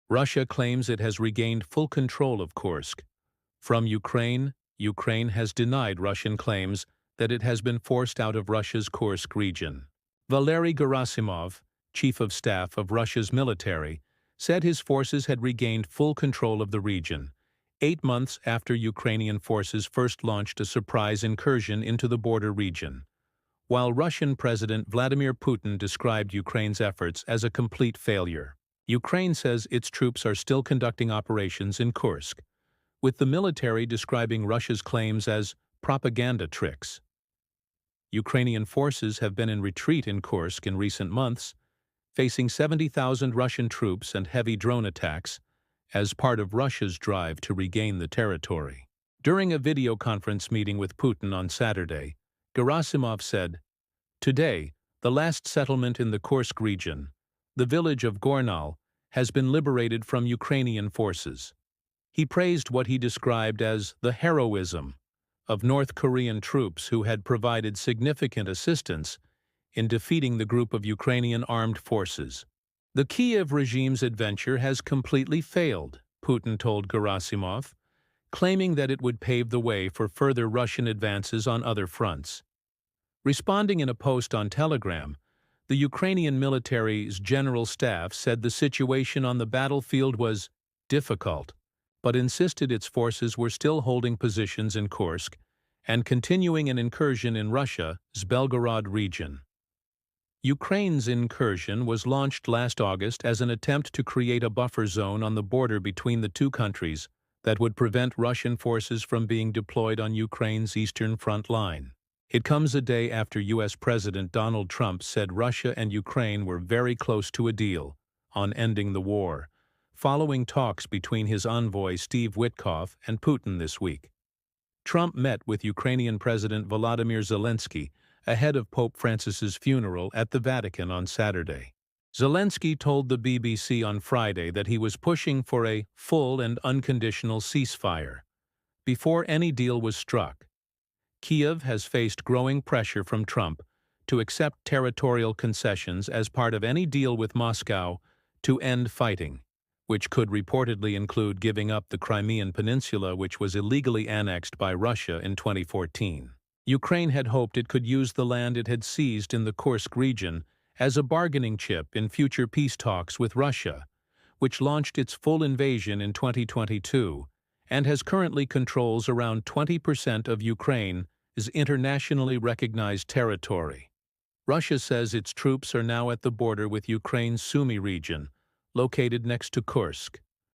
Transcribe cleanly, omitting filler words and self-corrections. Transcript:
Russia claims it has regained full control of Kursk. From Ukraine, Ukraine has denied Russian claims that it has been forced out of Russia's Kursk region. Valery Gerasimov, chief of staff of Russia's military, said his forces had regained full control of the region, 8 months after Ukrainian forces first launched a surprise incursion into the border region. While Russian President Vladimir Putin described Ukraine's efforts as a complete failure, Ukraine says its troops are still conducting operations in Kursk, with the military describing Russia's claims as propaganda tricks. Ukrainian forces have been in retreat in Kursk in recent months, facing 70,000 Russian troops and heavy drone attacks as part of Russia's drive to regain the territory. During a video conference meeting with Putin on Saturday, Gerasimov said, "Today, the last settlement in the Kursk region, the village of Gornal, has been liberated from Ukrainian forces." He praised what he described as the heroism of North Korean troops who had provided significant assistance in defeating the group of Ukrainian armed forces. "The Kiev regime's adventure has completely failed," Putin told Gerasimov, claiming that it would pave the way for further Russian advances on other fronts. Responding in a post on Telegram, the Ukrainian military's general staff said the situation on the battlefield was difficult, but insisted its forces were still holding positions in Kursk and continuing an incursion in Russia's Belgorod region. Ukraine's incursion was launched last August as an attempt to create a buffer zone on the border between the two countries that would prevent Russian forces from being deployed on Ukraine's eastern front line. It comes a day after U.S. President Donald Trump said Russia and Ukraine were very close to a deal on ending the war, following talks between his envoy Steve Witkoff and Putin this week. Trump met with Ukrainian President Volodymyr Zelensky ahead of Pope Francis's funeral at the Vatican on Saturday. Zelensky told the BBC on Friday that he was pushing for a full and unconditional ceasefire before any deal was struck. Kiev has faced growing pressure from Trump to accept territorial concessions as part of any deal with Moscow to end fighting, which could reportedly include giving up the Crimean Peninsula, which was illegally annexed by Russia in 2014. Ukraine had hoped it could use the land it had seized in the Kursk region as a bargaining chip in future peace talks with Russia, which launched its full invasion in 2022 and has currently controls around 20% of Ukraine's internationally recognized territory. Russia says its troops are now at the border with Ukraine's Sumy region, located next to Kursk.